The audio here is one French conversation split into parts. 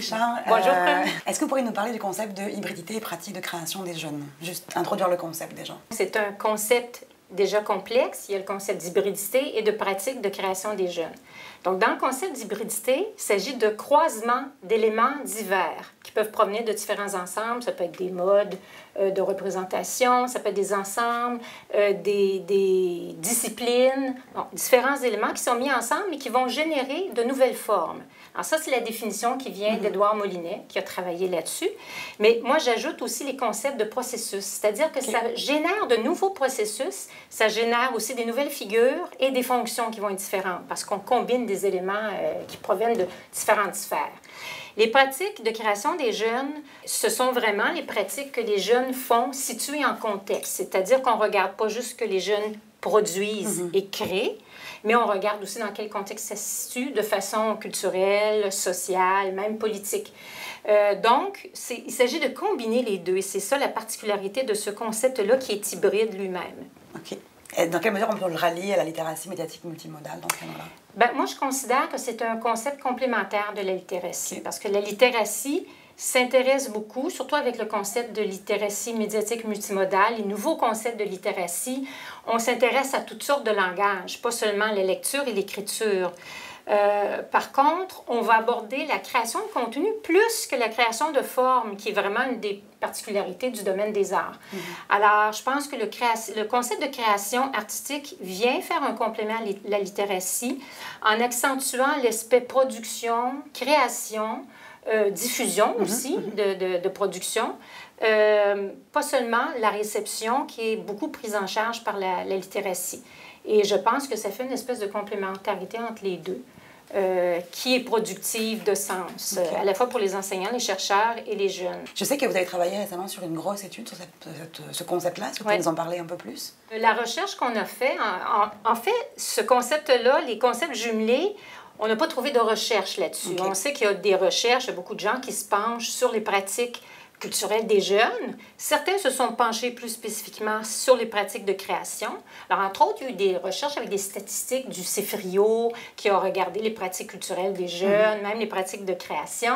Richard. Bonjour. Est-ce que vous pourriez nous parler du concept de hybridité et pratique de création des jeunes? Juste introduire le concept déjà. C'est un concept déjà complexe. Il y a le concept d'hybridité et de pratique de création des jeunes. Donc, dans le concept d'hybridité, il s'agit de croisement d'éléments divers qui peuvent provenir de différents ensembles. Ça peut être des modes de représentation, ça peut être des ensembles, des disciplines, bon, différents éléments qui sont mis ensemble et qui vont générer de nouvelles formes. Alors ça, c'est la définition qui vient d'Édouard Molinet, qui a travaillé là-dessus. Mais moi, j'ajoute aussi les concepts de processus, c'est-à-dire que ça génère de nouveaux processus, ça génère aussi des nouvelles figures et des fonctions qui vont être différentes, parce qu'on combine des éléments qui proviennent de différentes sphères. Les pratiques de création des jeunes, ce sont vraiment les pratiques que les jeunes font situées en contexte, c'est-à-dire qu'on ne regarde pas juste ce que les jeunes produisent et créent, mais on regarde aussi dans quel contexte ça se situe de façon culturelle, sociale, même politique. Donc, il s'agit de combiner les deux, et c'est ça la particularité de ce concept-là qui est hybride lui-même. OK. Et dans quelle mesure on peut le rallier à la littératie médiatique multimodale dans ce cas-là? Bien, moi, je considère que c'est un concept complémentaire de la littératie, parce que la littératie s'intéresse beaucoup, surtout avec le concept de littératie médiatique multimodale, les nouveaux concepts de littératie. On s'intéresse à toutes sortes de langages, pas seulement la lecture et l'écriture. Par contre, on va aborder la création de contenu plus que la création de forme, qui est vraiment une des particularités du domaine des arts. Alors, je pense que le concept de création artistique vient faire un complément à la littératie en accentuant l'aspect production, création, diffusion aussi de production, pas seulement la réception qui est beaucoup prise en charge par la littératie. Et je pense que ça fait une espèce de complémentarité entre les deux. Qui est productive de sens, à la fois pour les enseignants, les chercheurs et les jeunes. Je sais que vous avez travaillé récemment sur une grosse étude sur ce concept-là. Est-ce que vous pouvez nous en parler un peu plus? La recherche qu'on a fait, en fait, ce concept-là, les concepts jumelés, on n'a pas trouvé de recherche là-dessus. On sait qu'il y a des recherches, il y a beaucoup de gens qui se penchent sur les pratiques culturelles des jeunes. Certains se sont penchés plus spécifiquement sur les pratiques de création. Alors, entre autres, il y a eu des recherches avec des statistiques du CEFRIO qui a regardé les pratiques culturelles des jeunes, même les pratiques de création.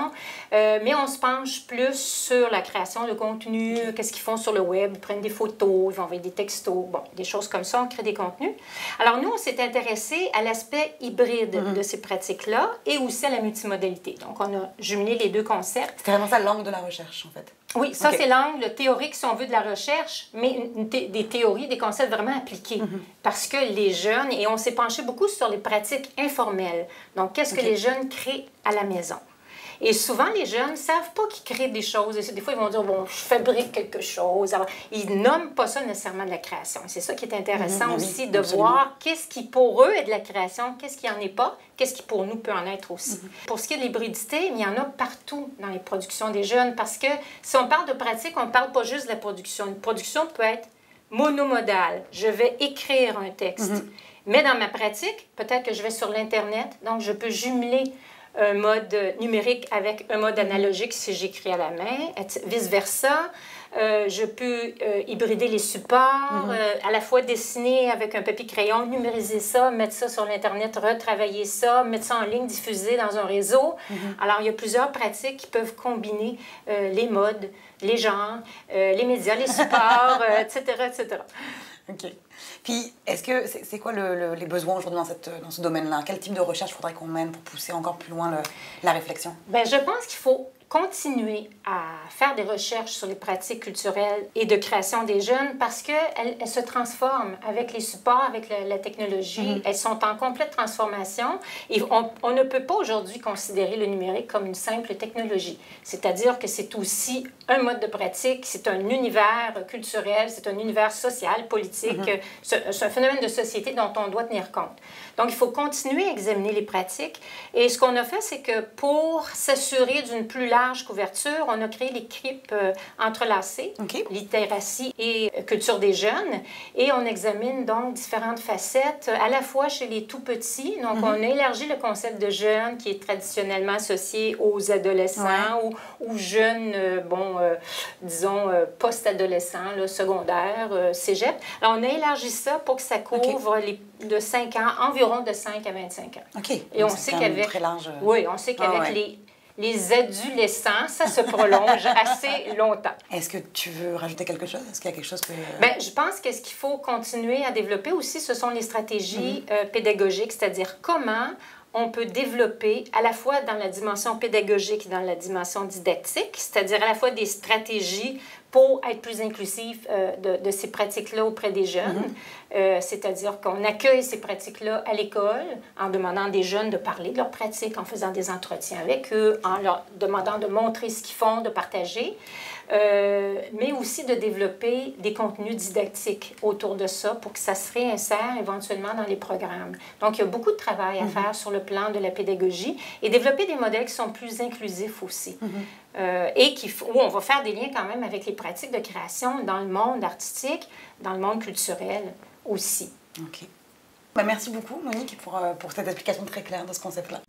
Mais on se penche plus sur la création de contenu, qu'est-ce qu'ils font sur le web, ils prennent des photos, ils vont envoyer des textos, bon, des choses comme ça, on crée des contenus. Alors, nous, on s'est intéressé à l'aspect hybride de ces pratiques-là et aussi à la multimodalité. Donc, on a jumelé les deux concepts. C'était vraiment ça l'angle de la recherche, en fait. Oui, ça, c'est l'angle théorique, si on veut, de la recherche, mais des théories, des concepts vraiment appliqués. Parce que les jeunes, et on s'est penché beaucoup sur les pratiques informelles. Donc, qu'est-ce que les jeunes créent à la maison? Et souvent, les jeunes ne savent pas qu'ils créent des choses. Des fois, ils vont dire, bon, je fabrique quelque chose. Alors, ils nomment pas ça nécessairement de la création. C'est ça qui est intéressant aussi, de voir qu'est-ce qui, pour eux, est de la création, qu'est-ce qui n'en est pas, qu'est-ce qui, pour nous, peut en être aussi. Pour ce qui est de l'hybridité, il y en a partout dans les productions des jeunes, parce que si on parle de pratique, on ne parle pas juste de la production. Une production peut être monomodale. Je vais écrire un texte. Mais dans ma pratique, peut-être que je vais sur l'Internet, donc je peux jumeler un mode numérique avec un mode analogique si j'écris à la main, vice-versa. Je peux hybrider les supports, à la fois dessiner avec un papier-crayon, numériser ça, mettre ça sur l'Internet, retravailler ça, mettre ça en ligne, diffuser dans un réseau. Alors, il y a plusieurs pratiques qui peuvent combiner les modes, les genres, les médias, les supports, etc., etc. OK. Puis, est-ce que c'est quoi les besoins aujourd'hui dans ce domaine-là? Quel type de recherche faudrait qu'on mène pour pousser encore plus loin la réflexion? Bien, je pense qu'il faut continuer à faire des recherches sur les pratiques culturelles et de création des jeunes parce qu'elles se transforment avec les supports, avec la technologie. Elles sont en complète transformation et on ne peut pas aujourd'hui considérer le numérique comme une simple technologie. C'est-à-dire que c'est aussi un mode de pratique, c'est un univers culturel, c'est un univers social, politique. C'est un phénomène de société dont on doit tenir compte. Donc, il faut continuer à examiner les pratiques. Et ce qu'on a fait, c'est que pour s'assurer d'une plus large couverture, on a créé les CRIP entrelacés, littératie et culture des jeunes. Et on examine donc différentes facettes, à la fois chez les tout-petits. Donc, on a élargi le concept de jeunes qui est traditionnellement associé aux adolescents ou jeunes, disons, post-adolescents, secondaires, cégep. Alors, on a élargi ça pour que ça couvre de 5 ans, environ de 5 à 25 ans. OK. Et on sait qu'avec très large. oui, on sait qu'avec les adolescents, ça se prolonge assez longtemps. Est-ce que tu veux rajouter quelque chose? Est-ce qu'il y a quelque chose que... Bien, je pense que ce qu'il faut continuer à développer aussi, ce sont les stratégies pédagogiques, c'est-à-dire comment on peut développer à la fois dans la dimension pédagogique et dans la dimension didactique, c'est-à-dire à la fois des stratégies pour être plus inclusif de ces pratiques-là auprès des jeunes, c'est-à-dire qu'on accueille ces pratiques-là à l'école en demandant des jeunes de parler de leurs pratiques, en faisant des entretiens avec eux, en leur demandant de montrer ce qu'ils font, de partager, mais aussi de développer des contenus didactiques autour de ça pour que ça se réinsère éventuellement dans les programmes. Donc, il y a beaucoup de travail à faire sur le plan de la pédagogie et développer des modèles qui sont plus inclusifs aussi. Et où on va faire des liens quand même avec les pratiques de création dans le monde artistique, dans le monde culturel aussi. OK. Merci beaucoup, Monique, pour cette explication très claire de ce concept-là.